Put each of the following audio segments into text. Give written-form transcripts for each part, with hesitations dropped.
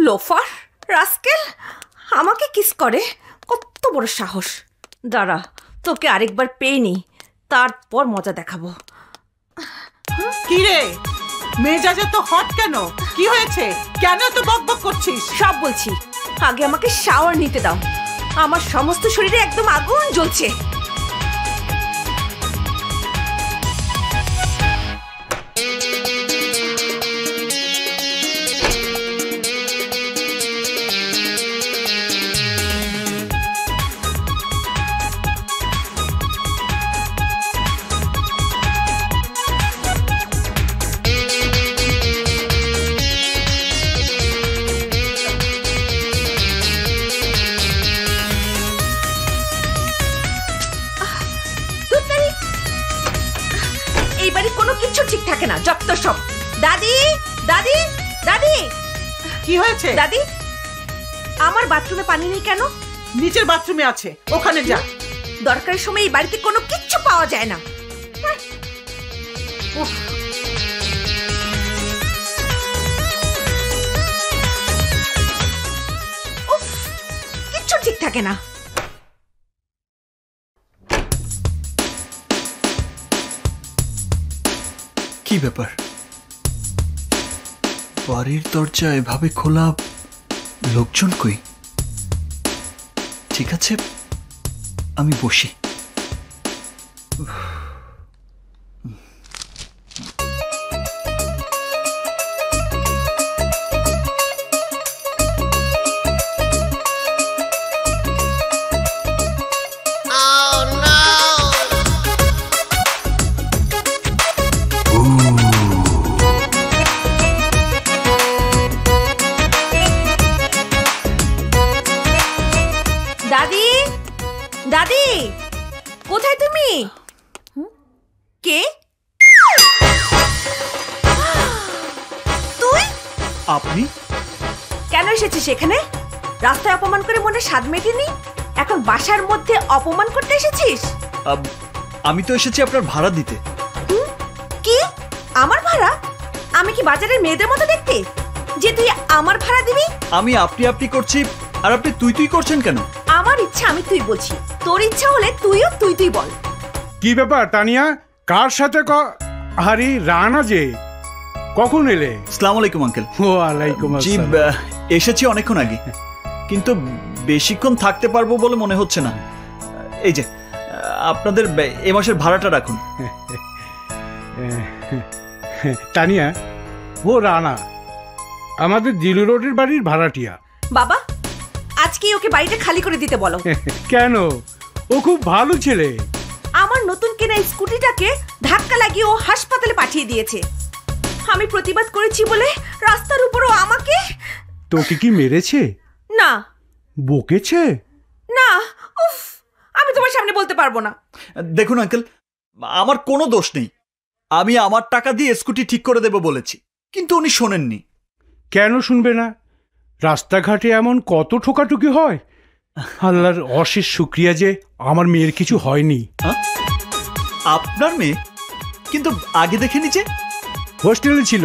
Loafer rascal আমাকে kiss করে, কত বড় সাহস! দাঁড়া, তোকে আরেকবার পেয়ে নি, তারপর মজা দেখাবো। কি রে, মেজাজে তো হট কেন? কি হয়েছে? কেন তো বকবক করছিস? সব বলছি, আগে আমাকে শাওয়ার নিতে দাও। আমার সমস্ত শরীরে একদম আগুন জ্বলছে। ঠিক থাকে না, যত সব। দাদি, দাদি, দাদি, কি হয়েছে? দাদি, আমার বাথরুমে পানি নেই কেন? নিচের বাথরুমে আছে, ওখানে যা। দরকারের সময় এই বাড়িতে কোনো কিচ্ছু পাওয়া যায় না। কিচ্ছু ঠিক থাকে না। কি ব্যাপার, বাড়ির দরজা এভাবে খোলা, লোকজন কই? ঠিক আছে, আমি বসি। দাদি, দাদি, কোথায় তুমি? কে তুই? আপনি কেন এসেছিস এখানে? রাস্তায় অপমান করে মনে স্বাদ মেটেনি, এখন বাসার মধ্যে অপমান করতে এসেছিস? আমি তো এসেছি আপনার ভাড়া দিতে। কি? আমার ভাড়া? আমি কি বাজারের মেয়েদের মতো দেখতে যে তুই আমার ভাড়া দিবি? আমি আপনি আপনি করছি, আর আপনি তুই তুই করছেন কেন? আমার ইচ্ছা আমি তুই বলছি, তোর ইচ্ছা হলে তুইও তুই তুই বল। কি ব্যাপার তানিয়া, কার সাথে? আরে রানা যে, কখন এলে? আসসালামু আলাইকুম আঙ্কেল। ওয়ালাইকুম আসসালাম। জি, এসেছি অনেকক্ষণ আগে, কিন্তু বেশিক্ষণ থাকতে পারবো বলে মনে হচ্ছে না। এই যে আপনাদের এ মাসের ভাড়াটা রাখুন। তানিয়া, ও রানা আমাদের জিলু রোডের বাড়ির ভাড়াটিয়া। বাবা, আজকে ওকে বাড়িটা খালি করে দিতে বলো। কেন? ও খুব ভালো ছেলে। আমার নতুন কেনা স্কুটিটাকে ধাক্কা লাগিয়ে ও হাসপাতালে পাঠিয়ে দিয়েছে। আমি প্রতিবাদ করেছি বলে রাস্তার উপর ও আমাকে। তোকে কি মেরেছে? না। বকেছে? না। উফ, আমি তোমার সামনে বলতে পারবো না। দেখুন আঙ্কেল, আমার কোনো দোষ নেই। আমি আমার টাকা দিয়ে স্কুটি ঠিক করে দেব বলেছি, কিন্তু উনি শোনেননি। কেন শুনবে না? রাস্তাঘাটে এমন কত ঠোকাঠুকি হয়। আল্লাহর অশেষ শুকরিয়া যে আমার মেয়ের কিছু হয়নি। আপনার মেয়ে? কিন্তু আগে দেখেনি যে। হোস্টেলে ছিল,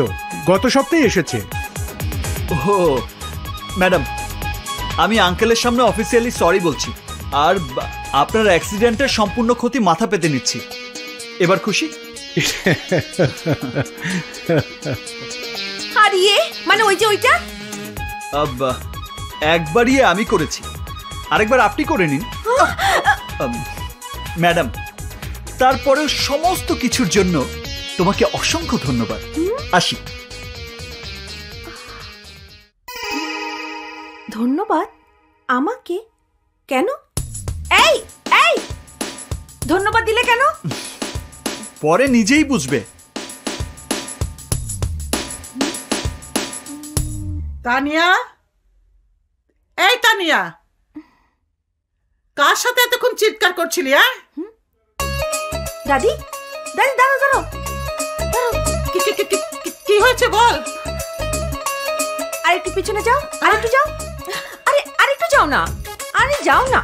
গত সপ্তাহে এসেছে। ও ম্যাডাম, আমি আঙ্কেলের সামনে অফিসিয়ালি সরি বলছি, আর আপনার অ্যাক্সিডেন্টের সম্পূর্ণ ক্ষতি মাথা পেতে নিচ্ছি। এবার খুশি? আর ইয়ে মানে ওই যে ওইটা একবারই আমি করেছি, আরেকবার আপনি করে নিন ম্যাডাম। তারপরেও সমস্ত কিছুর জন্য তোমাকে অসংখ্য ধন্যবাদ। আসি। ধন্যবাদ? আমাকে? কেন? এই এই ধন্যবাদ দিলে কেন? পরে নিজেই বুঝবে। তানিয়া, এই তানিয়া, কার সাথে এতক্ষণ চিৎকার করছিলি? দাদি, দাদি দাঁড়াও দাঁড়াও। কি হয়েছে বল। আরেকটু পিছনে যাও, আরেকটু যাও। আরে আরেকটু যাও না, আরে যাও না।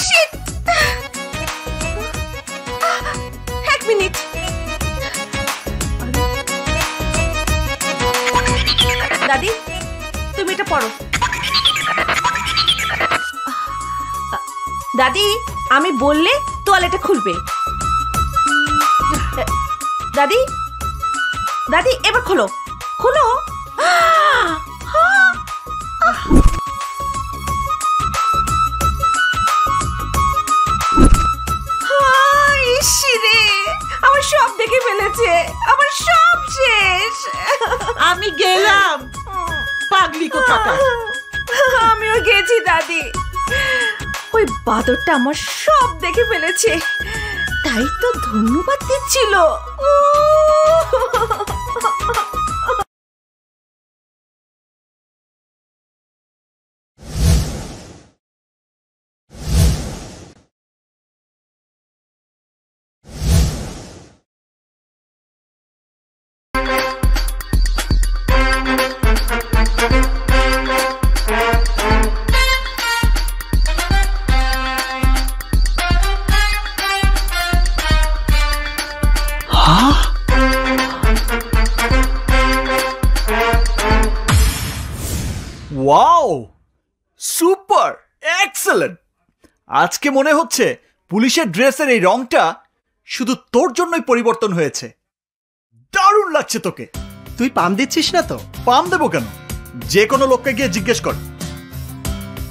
শিট, এক মিনিট। দাদি আমি বললে তোয়ালেটা খুলবে। দাদি দাদি এবার খোলো খোলো। ইসরে আমার সব দেখে ফেলেছে, আমার সব শেষ। আমি গেলাম পাগলি কোথাকার। আমিও গেছি দাদি, ওই বাদরটা আমার সব দেখে ফেলেছে, তাই তো ধন্যবাদ দিচ্ছিল। Wow, super excellent. আজকে মনে হচ্ছে পুলিশের ড্রেসের এই রংটা শুধু তোর জন্যই পরিবর্তন হয়েছে। দারুণ লাগছে তোকে। তুই পাম দিচ্ছিস না তো? পাম দেবো কেন? যে কোনো লোককে গিয়ে জিজ্ঞেস কর।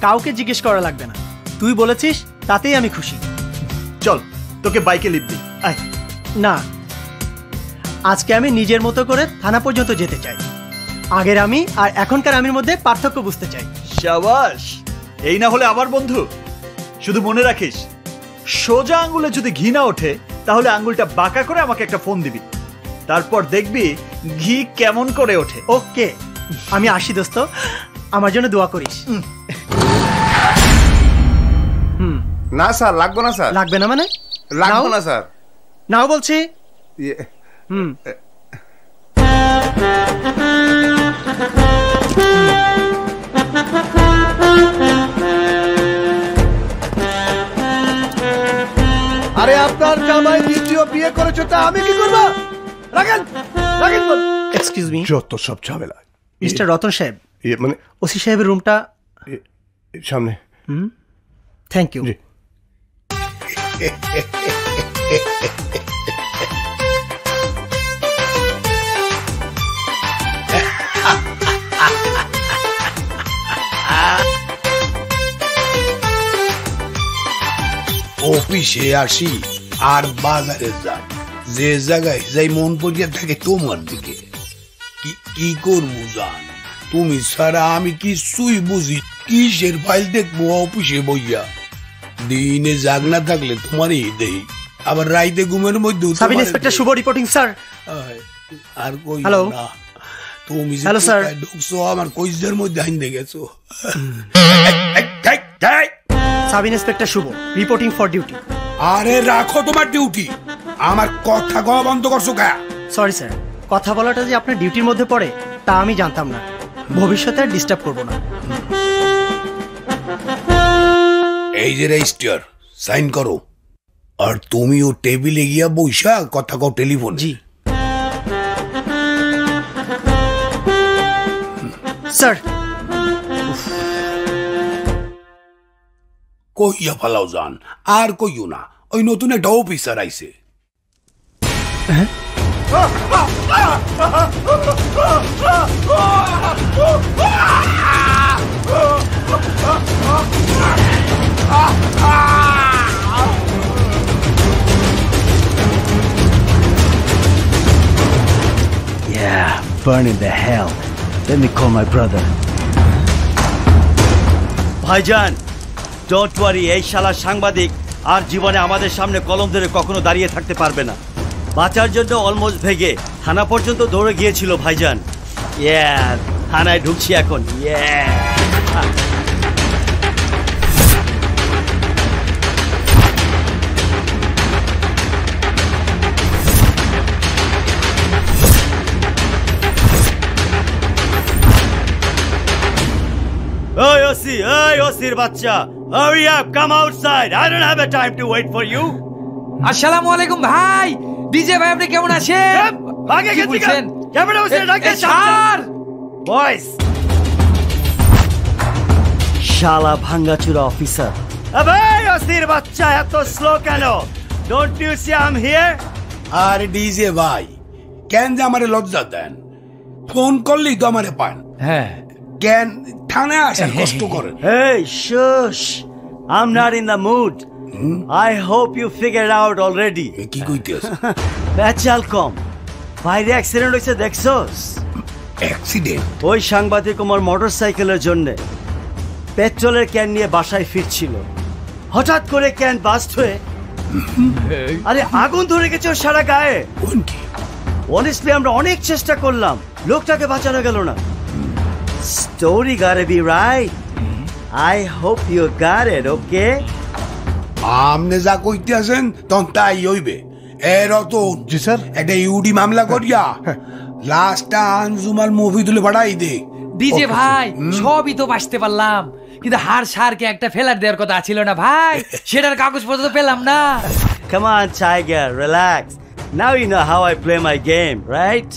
কাউকে জিজ্ঞেস করা লাগবে না, তুই বলেছিস তাতেই আমি খুশি। চল তোকে বাইকে লিফট দিই, আয়। না, আজকে আমি নিজের মতো করে থানা পর্যন্ত যেতে চাই। আগের আমি আর এখনকার আমির মধ্যে পার্থক্য বুঝতে চাই। শাবাশ, এই না হলে আমার বন্ধু। শুধু মনে রাখিস, সোজা আঙ্গুলে যদি ঘি না ওঠে তাহলে আঙ্গুলটা বাঁকা করে আমাকে একটা ফোন দিবি, তারপর দেখবি ঘি কেমন করে ওঠে। ওকে, আমি আসি দোস্ত, আমার জন্য দোয়া করিস। না স্যার, লাগবে না স্যার। লাগবে না মানে? লাগবে না স্যার। নাও বলছি। আরে আপনার জামাই দ্বিতীয় বিয়ে করেছে, তা আমি কি করবো? রাখেন রাখেন। এক্সকিউজ মি, যত সব ঝামেলা। মিস্টার রতন সাহেব, মানে ওসি সাহেবের রুমটা সামনে। Thank you. অফিসে আসি আর বাজারে যাই, যে জায়গায় যাই মন পড়িয়া থাকে তোমার দিকে। কি করবো জান, তুমি ছাড়া আমি কিছুই বুঝি। কিসের ফাইল দেখবো অফিসে বইয়া? দিনে জাগ না থাকলে তোমারই দেই, আবার রাইতে ঘুমের মধ্যে। Sub inspector Shubho reporting sir. আর কই হ্যালো না, তুমি যে স্যার ঢুকছো আমার কইজের মধ্যে আইন গেছো। Sub inspector Shubho reporting for duty. আরে রাখো তোমার ডিউটি, আমার কথা কওয়া বন্ধ করছো কা? সরি স্যার, কথা বলাটা যে আপনার ডিউটির মধ্যে পড়ে তা আমি জানতাম না। ভবিষ্যতে আর ডিস্টার্ব করব না। এই যে রেজিস্টার সাইন করো, আর তুমিও টেবিলে গিয়া বইসা কথা কও টেলিফোন। জি স্যার। কইয়া ফালাও যান, আর কইও না, ওই নতুন একটা অফিসার আইছে। Yeah, burn in the hell. Let me call my brother. ভাইজান, ডোন্ট ওয়ারি, এই শালা সাংবাদিক আর জীবনে আমাদের সামনে কলম ধরে কখনো দাঁড়িয়ে থাকতে পারবে না। বাঁচার জন্য অলমোস্ট ভেগে থানা পর্যন্ত দৌড়ে গিয়েছিল ভাইজান। থানায় ঢুকছি এখন। Hey, Ossi, hey, Ossir বাচ্চা, hurry up, come outside. I don't have a time to wait for you. আসসালামু আলাইকুম ভাই। ডিজে ভাই আপনি কেমন আছেন? আগে কি বলছেন? ক্যামেরা বসে ডাকে স্যার। বয়েস। শালা ভাঙ্গাচুরা অফিসার, আবে অস্থির বাচ্চা, এত স্লো কেন? Don't you see I am here? আর ডিজে ভাই, কেন যে আমারে লজ্জা দেন? ফোন করলেই তো আমারে পান। হ্যাঁ, কেন থানায় আসেন কষ্ট করেন? Hey, shush! I'm not in the mood. I hope you figured out already. কি কইতেছ? বেচাল কম। বাইরে অ্যাক্সিডেন্ট হয়েছে দেখছস? অ্যাক্সিডেন্ট? ওই সাংবাদিক আমার মোটরসাইকেলের জন্য পেট্রোলের ক্যান নিয়ে বাসায় ফিরছিল, হঠাৎ করে ক্যান বাস্ট হয়ে আরে আগুন ধরে গেছে ওর সারা গায়ে। অনেস্টলি আমরা অনেক চেষ্টা করলাম, লোকটাকে বাঁচানো গেল না। Story gotta be right. I hope you got it, okay? আমনে যা কইতে আছেন তখন তাই হইবে। এর তো জি স্যার। একটা ইউডি মামলা করিয়া লাস্টটা আঞ্জুমাল মুভি তুলে পাঠাই দে। ডিজে ভাই সবই তো বাঁচতে পারলাম, কিন্তু হার সারকে একটা ফেলার দেওয়ার কথা ছিল না ভাই, সেটার কাগজপত্র তো পেলাম না। Come on, Tiger, relax. Now you know how I play my game, right?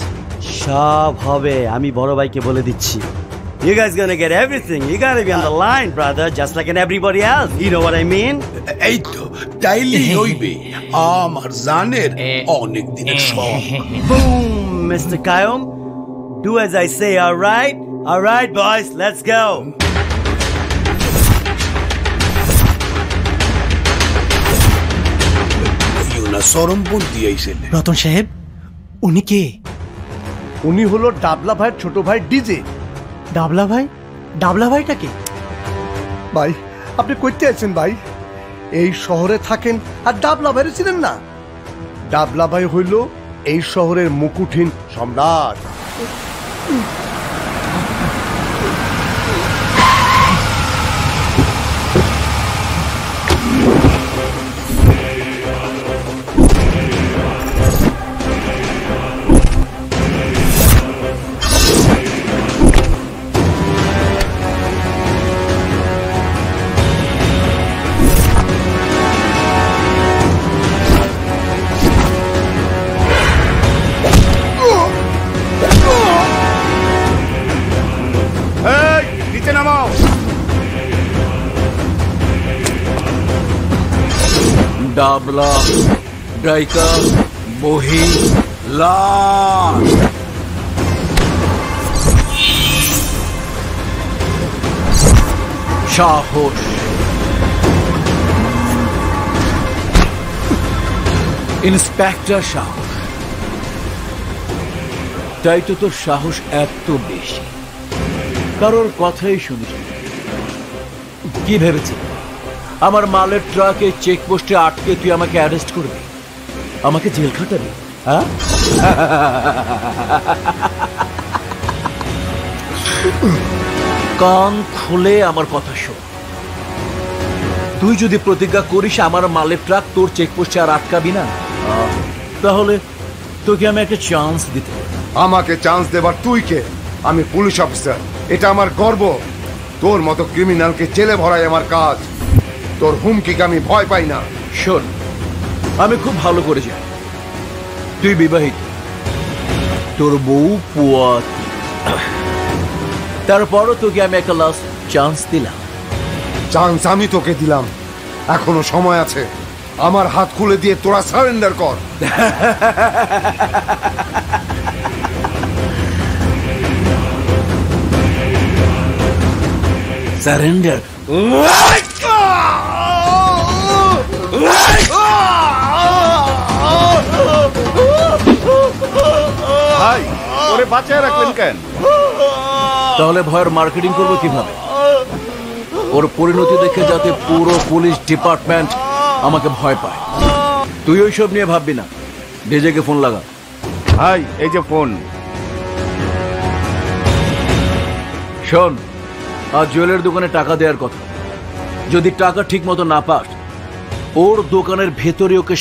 সব হবে, আমি বড় ভাইকে বলে দিচ্ছি। You guys gonna get everything. You gotta be on the line, brother, just like in everybody else. You know what I mean? এই তো তাইলেই হইবে। আমার জানের অনেক দিনের শখ। Boom, Mr. Kayum. Do as I say, all right? All right, boys, let's go. ইউনা সরমপন্থী আইছেন। রতন সাহেব, উনি কে? উনি হলো ডাবলা ভাইয়ের ছোট ভাই ডিজে। ডাবলা ভাই? ডাবলা ভাইটা কে? ভাই আপনি কইতে আছেন ভাই? এই শহরে থাকেন আর ডাবলা ভাইরে চিনেন না? ডাবলা ভাই হইল এই শহরের মুকুটহীন সম্রাট। ডাবলা, ডাইকা, বহি, লাশ। সাহস, ইন্সপেক্টর সাহস। তাই তো তোর সাহস এত বেশি, কারোর কথাই শুনিস। কি ভেবেছি আমার মালের ট্রাকে চেকপোস্টে আটকে তুই আমাকে অ্যারেস্ট করবি, আমাকে জেল খাটাবি? হ্যাঁ, কান খুলে আমার কথা শোন। তুই যদি প্রতিজ্ঞা করিস আমার মালের ট্রাক তোর চেকপোস্টে আর আটকাবি না, তাহলে তোকে আমি একটা চান্স দিতে। আমাকে চান্স দেবার তুই কে? আমি পুলিশ অফিসার, এটা আমার গর্ব। তোর মতো ক্রিমিনালকে জেলে ভরাই আমার কাজ। তোর হুমকিকে আমি ভয় পাই না। শোন, আমি খুব ভালো করে জানি তুই বিবাহিত, তোর বউ পুয়াত, তারপরও তোকে আমি একটা লাস্ট চান্স দিলাম। চান্স আমি তোকে দিলাম, এখনো সময় আছে। আমার হাত খুলে দিয়ে তোরা সারেন্ডার কর। সারেন্ডার? ভাই ওরে বাঁচায় রাখলেন কেন? তাহলে ভয়ের মার্কেটিং করবো কিভাবে? ওর পরিণতি দেখে যাতে পুরো পুলিশ ডিপার্টমেন্ট আমাকে ভয় পায়। তুই ওইসব নিয়ে ভাববি না, ডিজেকে ফোন লাগা। ভাই এই যে ফোন। শোন, আজ জুয়েলের দোকানে টাকা দেওয়ার কথা। যদি টাকা ঠিক মতো না পাস, ওর দোকানের ভেতরে ওকে